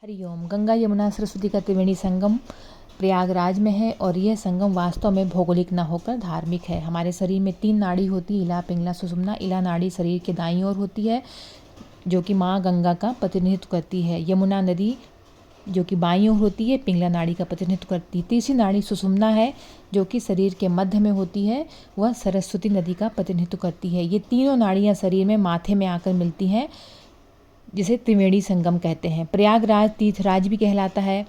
हरिओम। गंगा यमुना सरस्वती का त्रिवेणी संगम प्रयागराज में है और यह संगम वास्तव में भौगोलिक न होकर धार्मिक है। हमारे शरीर में 3 नाड़ी होती है, इला, पिंगला, सुषुम्ना। इला नाड़ी शरीर के दाईं ओर होती है जो कि माँ गंगा का प्रतिनिधित्व करती है। यमुना नदी जो कि बाईं ओर होती है, पिंगला नाड़ी का प्रतिनिधित्व करती है। तीसरी नाड़ी सुषुम्ना है जो कि शरीर के मध्य में होती है, वह सरस्वती नदी का प्रतिनिधित्व करती है। ये तीनों नाड़ियाँ शरीर में माथे में आकर मिलती हैं, जिसे त्रिवेणी संगम कहते हैं। प्रयागराज तीर्थराज भी कहलाता है,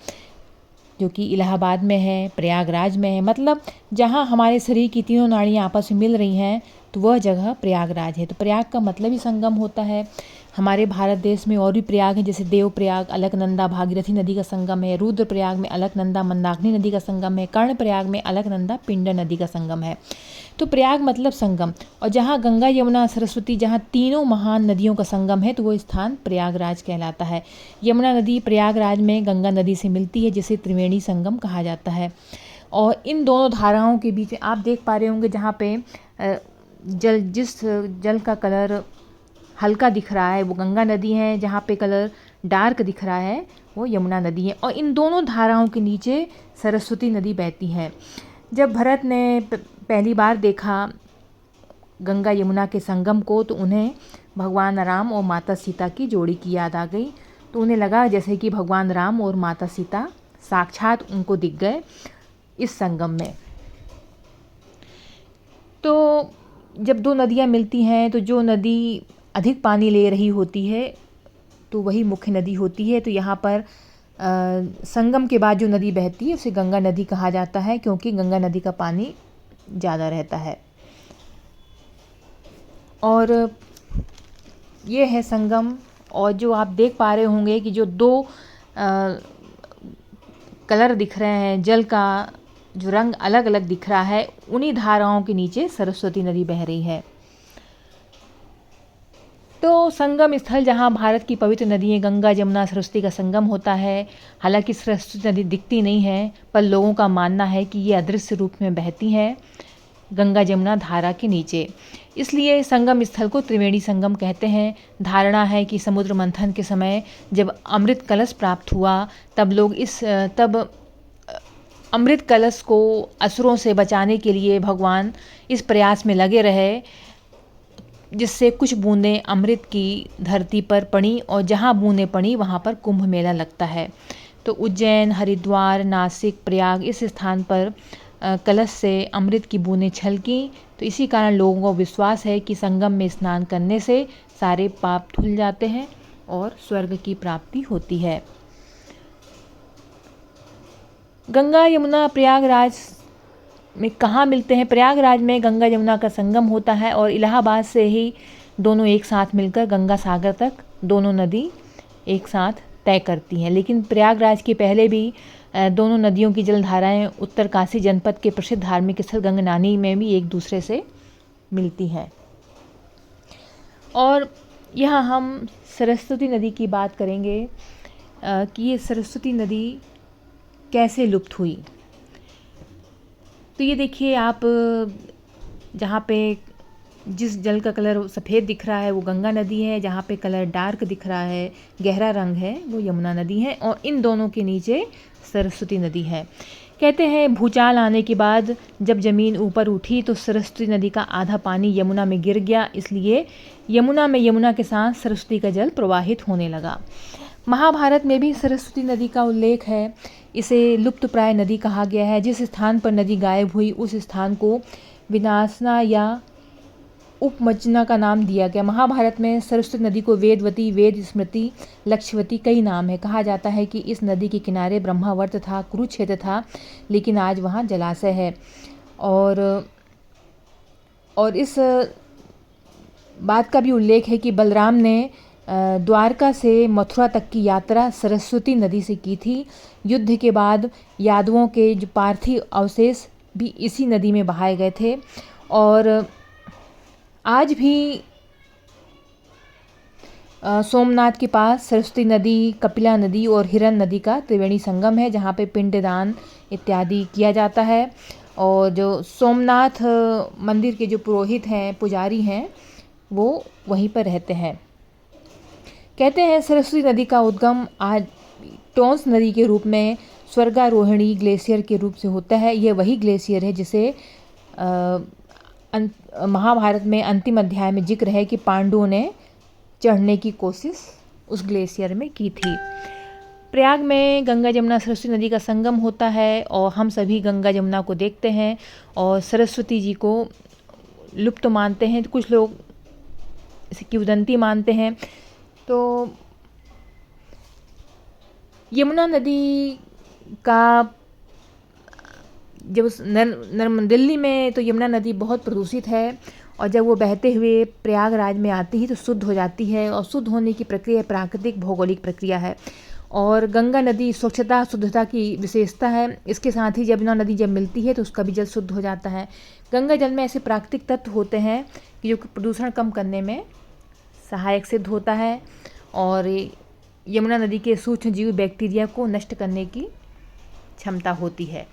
जो कि इलाहाबाद में है, प्रयागराज में है। मतलब जहाँ हमारे शरीर की तीनों नाड़ियाँ आपस में मिल रही हैं तो वह जगह प्रयागराज है। तो प्रयाग का मतलब ही संगम होता है। हमारे भारत देश में और भी प्रयाग हैं, जैसे देवप्रयाग अलकनंदा भागीरथी नदी का संगम है, रुद्रप्रयाग में अलकनंदा मंदाकिनी नदी का संगम है, कर्णप्रयाग में अलकनंदा पिंडर नदी का संगम है। तो प्रयाग मतलब संगम, और जहाँ गंगा यमुना सरस्वती जहाँ तीनों महान नदियों का संगम है तो वो स्थान प्रयागराज कहलाता है। यमुना नदी प्रयागराज में गंगा नदी से मिलती है, जिसे त्रिवेणी संगम कहा जाता है। और इन दोनों धाराओं के बीच में आप देख पा रहे होंगे जहाँ पे जिस जल का कलर हल्का दिख रहा है वो गंगा नदी है, जहाँ पे कलर डार्क दिख रहा है वो यमुना नदी है। और इन दोनों धाराओं के नीचे सरस्वती नदी बहती है। जब भरत ने पहली बार देखा गंगा यमुना के संगम को तो उन्हें भगवान राम और माता सीता की जोड़ी की याद आ गई। तो उन्हें लगा जैसे कि भगवान राम और माता सीता साक्षात उनको दिख गए इस संगम में। तो जब दो नदियाँ मिलती हैं तो जो नदी अधिक पानी ले रही होती है तो वही मुख्य नदी होती है। तो यहाँ पर संगम के बाद जो नदी बहती है उसे गंगा नदी कहा जाता है, क्योंकि गंगा नदी का पानी ज़्यादा रहता है। और ये है संगम। और जो आप देख पा रहे होंगे कि जो दो कलर दिख रहे हैं, जल का जो रंग अलग अलग दिख रहा है, उन्हीं धाराओं के नीचे सरस्वती नदी बह रही है। तो संगम स्थल जहाँ भारत की पवित्र नदियाँ गंगा जमुना सरस्वती का संगम होता है। हालांकि सरस्वती नदी दिखती नहीं है, पर लोगों का मानना है कि ये अदृश्य रूप में बहती है गंगा जमुना धारा के नीचे, इसलिए संगम स्थल को त्रिवेणी संगम कहते हैं। धारणा है कि समुद्र मंथन के समय जब अमृत कलश प्राप्त हुआ तब अमृत कलश को असुरों से बचाने के लिए भगवान इस प्रयास में लगे रहे, जिससे कुछ बूंदें अमृत की धरती पर पड़ी, और जहाँ बूंदें पड़ी वहाँ पर कुंभ मेला लगता है। तो उज्जैन, हरिद्वार, नासिक, प्रयाग इस स्थान पर कलश से अमृत की बूंदें छलकी। तो इसी कारण लोगों को विश्वास है कि संगम में स्नान करने से सारे पाप धुल जाते हैं और स्वर्ग की प्राप्ति होती है। गंगा यमुना प्रयागराज में कहाँ मिलते हैं? प्रयागराज में गंगा यमुना का संगम होता है और इलाहाबाद से ही दोनों एक साथ मिलकर गंगा सागर तक दोनों नदी एक साथ तय करती हैं। लेकिन प्रयागराज के पहले भी दोनों नदियों की जलधाराएं उत्तरकाशी जनपद के प्रसिद्ध धार्मिक स्थल गंगनानी में भी एक दूसरे से मिलती हैं। और यहाँ हम सरस्वती नदी की बात करेंगे कि ये सरस्वती नदी कैसे लुप्त हुई। तो ये देखिए आप, जहाँ पे जिस जल का कलर सफ़ेद दिख रहा है वो गंगा नदी है, जहाँ पे कलर डार्क दिख रहा है, गहरा रंग है, वो यमुना नदी है, और इन दोनों के नीचे सरस्वती नदी है। कहते हैं भूचाल आने के बाद जब ज़मीन ऊपर उठी तो सरस्वती नदी का आधा पानी यमुना में गिर गया, इसलिए यमुना के साथ सरस्वती का जल प्रवाहित होने लगा। महाभारत में भी सरस्वती नदी का उल्लेख है। इसे लुप्त प्राय नदी कहा गया है। जिस स्थान पर नदी गायब हुई उस स्थान को विनाशना या उपमजना का नाम दिया गया। महाभारत में सरस्वती नदी को वेदवती, वेद स्मृति, लक्ष्यवती कई नाम है। कहा जाता है कि इस नदी के किनारे ब्रह्मावर्त था, कुरुक्षेत्र था, लेकिन आज वहाँ जलाशय है। और इस बात का भी उल्लेख है कि बलराम ने द्वारका से मथुरा तक की यात्रा सरस्वती नदी से की थी। युद्ध के बाद यादवों के जो पार्थिव अवशेष भी इसी नदी में बहाए गए थे। और आज भी सोमनाथ के पास सरस्वती नदी, कपिला नदी और हिरन नदी का त्रिवेणी संगम है, जहाँ पे पिंडदान इत्यादि किया जाता है। और जो सोमनाथ मंदिर के जो पुरोहित हैं, पुजारी हैं, वो वहीं पर रहते हैं। कहते हैं सरस्वती नदी का उद्गम आज टोंस नदी के रूप में स्वर्गारोहिणी ग्लेशियर के रूप से होता है। यह वही ग्लेशियर है जिसे महाभारत में अंतिम अध्याय में जिक्र है कि पांडवों ने चढ़ने की कोशिश उस ग्लेशियर में की थी। प्रयाग में गंगा जमुना सरस्वती नदी का संगम होता है और हम सभी गंगा जमुना को देखते हैं और सरस्वती जी को लुप्त मानते हैं। कुछ लोग इसे किंवदंती मानते हैं। तो यमुना नदी का जब दिल्ली में तो यमुना नदी बहुत प्रदूषित है और जब वो बहते हुए प्रयागराज में आती है तो शुद्ध हो जाती है और शुद्ध होने की प्रक्रिया प्राकृतिक भौगोलिक प्रक्रिया है। और गंगा नदी स्वच्छता शुद्धता की विशेषता है। इसके साथ ही यमुना नदी जब मिलती है तो उसका भी जल शुद्ध हो जाता है। गंगा जल में ऐसे प्राकृतिक तत्व होते हैं कि जो प्रदूषण कम करने में सहायक सिद्ध होता है और यमुना नदी के सूक्ष्म जीव बैक्टीरिया को नष्ट करने की क्षमता होती है।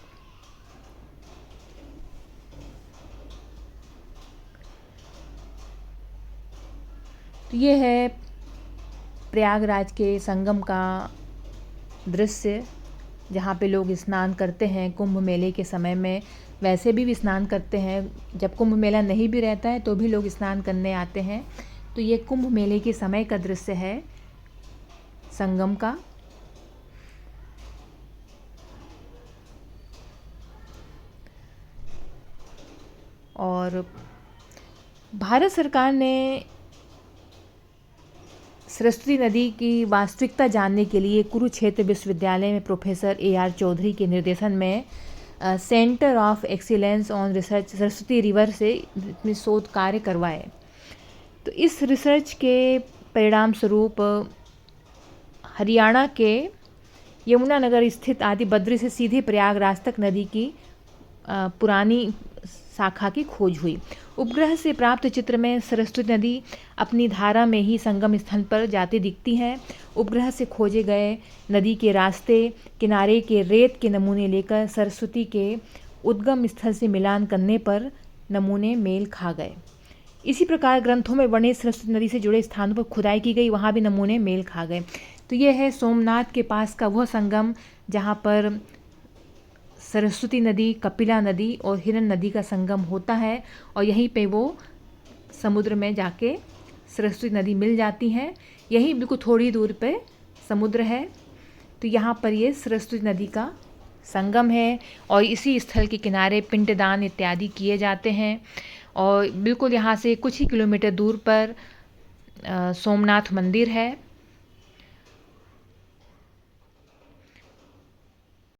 तो ये है प्रयागराज के संगम का दृश्य जहाँ पे लोग स्नान करते हैं कुंभ मेले के समय में। वैसे भी स्नान करते हैं, जब कुंभ मेला नहीं भी रहता है तो भी लोग स्नान करने आते हैं। तो ये कुंभ मेले के समय का दृश्य है संगम का। और भारत सरकार ने सरस्वती नदी की वास्तविकता जानने के लिए कुरुक्षेत्र विश्वविद्यालय में प्रोफेसर AR चौधरी के निर्देशन में centre of excellence on research Saraswati river से अपने शोध कार्य करवाए। तो इस रिसर्च के परिणाम स्वरूप हरियाणा के यमुनानगर स्थित आदि बद्री से सीधे प्रयागराज तक नदी की पुरानी शाखा की खोज हुई। उपग्रह से प्राप्त चित्र में सरस्वती नदी अपनी धारा में ही संगम स्थल पर जाती दिखती है। उपग्रह से खोजे गए नदी के रास्ते किनारे के रेत के नमूने लेकर सरस्वती के उद्गम स्थल से मिलान करने पर नमूने मेल खा गए। इसी प्रकार ग्रंथों में वर्णित सरस्वती नदी से जुड़े स्थानों पर खुदाई की गई, वहाँ भी नमूने मेल खा गए। तो ये है सोमनाथ के पास का वह संगम जहाँ पर सरस्वती नदी, कपिला नदी और हिरन नदी का संगम होता है और यहीं पे वो समुद्र में जाके सरस्वती नदी मिल जाती हैं। यहीं बिल्कुल थोड़ी दूर पे समुद्र है। तो यहाँ पर ये सरस्वती नदी का संगम है और इसी स्थल के किनारे पिंडदान इत्यादि किए जाते हैं। और बिल्कुल यहाँ से कुछ ही किलोमीटर दूर पर सोमनाथ मंदिर है